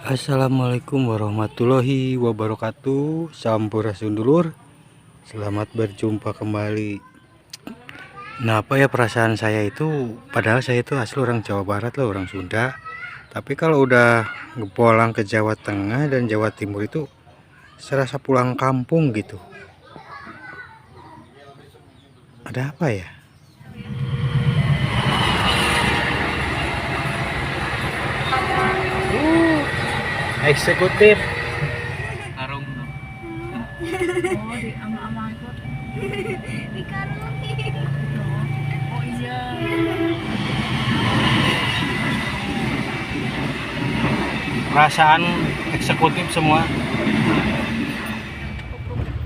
Assalamualaikum warahmatullahi wabarakatuh. Sampurasun dulur. Selamat berjumpa kembali. Nah, apa ya perasaan saya itu, padahal saya itu asli orang Jawa Barat loh, orang Sunda. Tapi kalau udah pulang ke Jawa Tengah dan Jawa Timur itu serasa pulang kampung gitu. Ada apa ya? Eksekutif. Tarung. Oh, di ama-ama ikut. Di karuni. Oh iya. Perasaan eksekutif semua.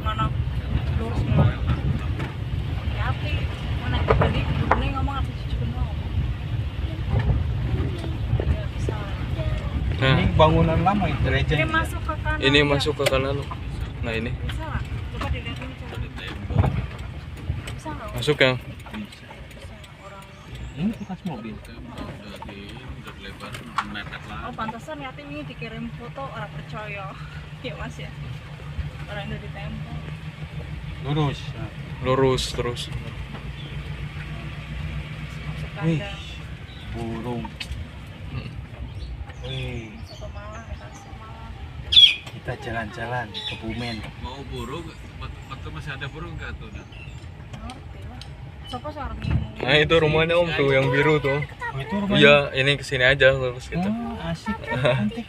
Mana lurus semua. Ya api. Mana tadi ini ngomong apa sih juga mau. Ya bisa. Nah, Ini bangunan lama itu Ini legend. masuk ke kanan. ini ya? masuk ke kanan. Nah, ini Bisa nggak? Coba dilihat ini coba. Bisa nggak? masuk yang Bisa orang. Ini bekas mobil. Oh pantesan yatim ini dikirim foto orang percaya. Ya mas ya. Orang udah ditempel. Lurus. lurus terus. Masuk Wih, kandang. burung. Wih, Soto Malang, Tasik Malang. kita jalan-jalan ke Bumen. Mau burung, waktu masih ada burung nggak tuh? Ngerti lah. Sopo sekarang Nah, itu rumahnya Om tuh yang biru tuh. Oh, itu rumahnya. Iya, ini kesini aja lurus gitu. Oh, asik, cantik.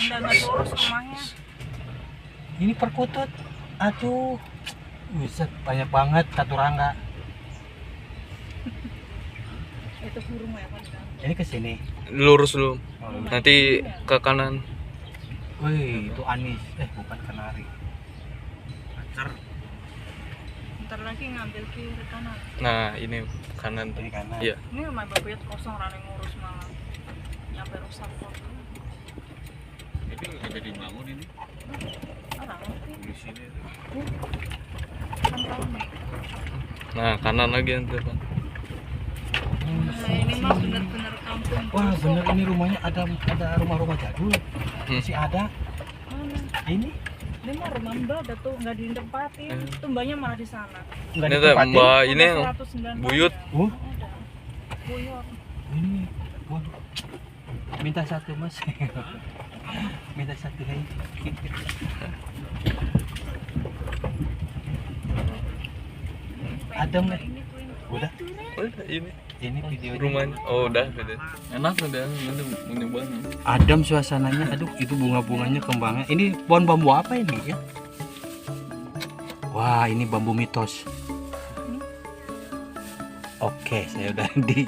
Udah lurus rumahnya. Ini perkutut. Aduh. Buset, banyak banget katurangga. Itu burung ya kan? Ini ke sini. Lurus dulu. Oh, Nanti ke kanan. wih, itu anis. Bukan kenari. Pacar. Ntar lagi ngambil kiri kanan. Nah, ini kanan tuh. Ini kanan. Iya. Ini rumah babet kosong rane ngurus malah. Nyampe rusak kok. Ini udah dibangun ini Orang ngerti. di sini. Kan tahu nih. Nah, kanan lagi nanti kan. Nah ini mah bener-bener kampung. Wah, pelosok. bener ini rumahnya ada rumah-rumah jadul. Masih ada. Mana? Ini Ini mah rumah Mbak ada tuh nggak ditempatin. Tuh Mbaknya malah di sana. enggak Ini tuh ditempatin. Mbak ini Udah 109 Buyut. tahun ya. Oh, Udah. Buyut. ini. Waduh. Minta satu, Mas. Minta satu lagi. Adem nih. Ini tuh ini. Udah. Oh, ini Ini videonya. rumahnya. Oh, udah gitu. Enak udah, nanti mau nyoba. Adem suasananya. Aduh, itu bunga-bunganya kembangnya. Ini pohon bambu apa ini ya? Wah, ini bambu mitos. Oke, saya udah di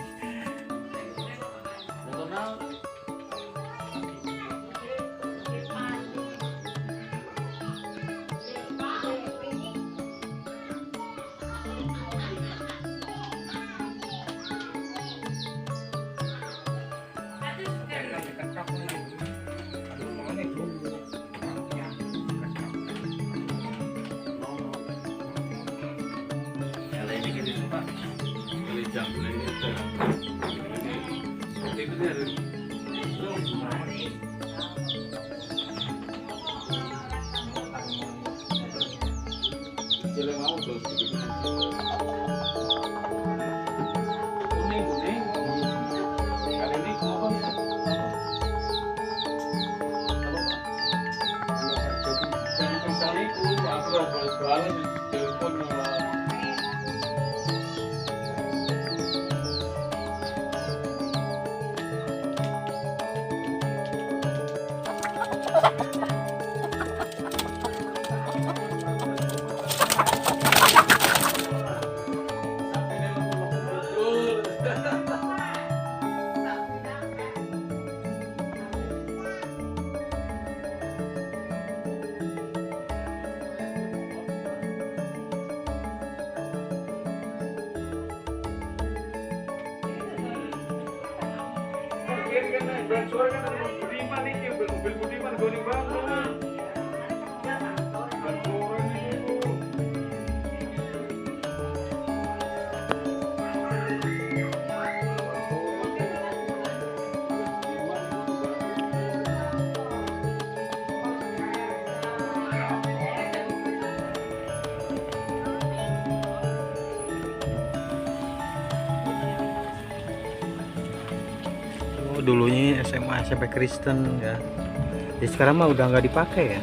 dulunya SMA SMP Kristen ya. Jadi sekarang mah udah nggak dipakai ya,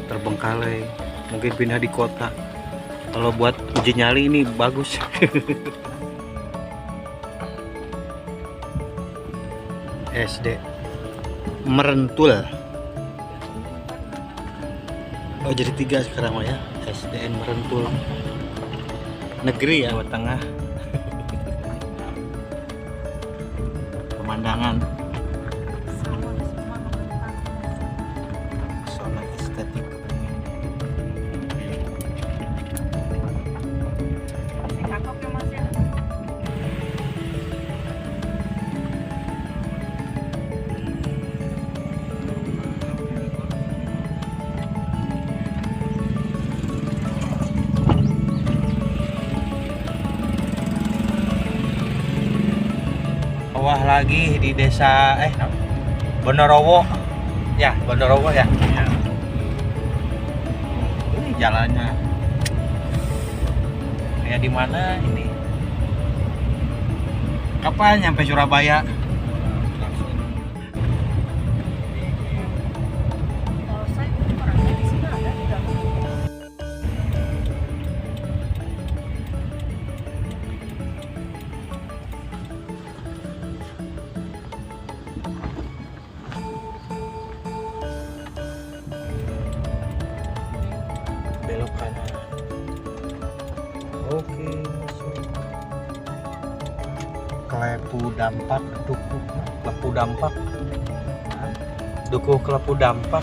terbengkalai, mungkin pindah di kota. Kalau buat uji nyali ini bagus. SD Merentul. Oh jadi 3 sekarang mah ya, SDN Merentul negeri ya, Jawa Tengah. Pemandangan Sama semua membentang. pesona estetik. Si kakak ya Mas ya. Bawah lagi di desa Bonorowo ya, Bonorowo ya. Ini jalannya kayak di mana ini? Kapan nyampe Surabaya? Kalau saya merasa di sini ada di dalam. Belok kanan. Oke, masuk. Klepu Dampak, Dukuh Klepu Dampak. Dukuh Klepu Dampak.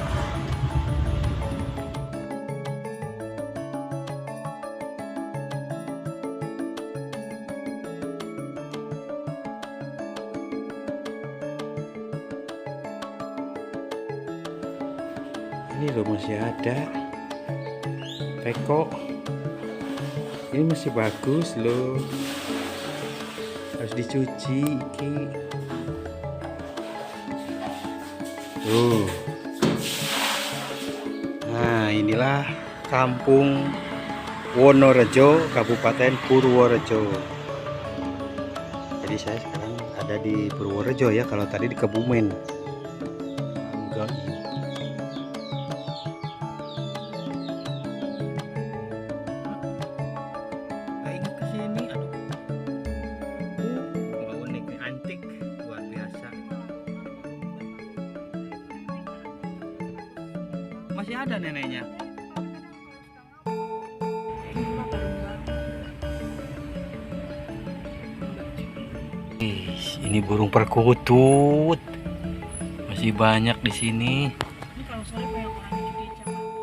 Ini loh masih ada. Teko. Ini masih bagus loh. Harus dicuci iki. Nah, inilah Kampung Wonorejo, Kabupaten Purworejo. Jadi saya sekarang ada di Purworejo ya, kalau tadi di Kebumen. Enggak. Ingat ke sini, aduh. Unik nih, antik, luar biasa. Masih ada neneknya. Ini burung perkutut. Masih banyak di sini. Ini kalau sore banyak orang yang cuci cakap.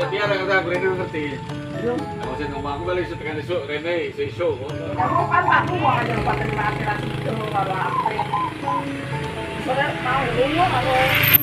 Dia orang Rene ngerti. Kalau saya ngomong aku balik setekan esok Rene esok. Kamu kan aku mau aja lupa terima akhirnya itu kalau apa. Soalnya mau dulu kalau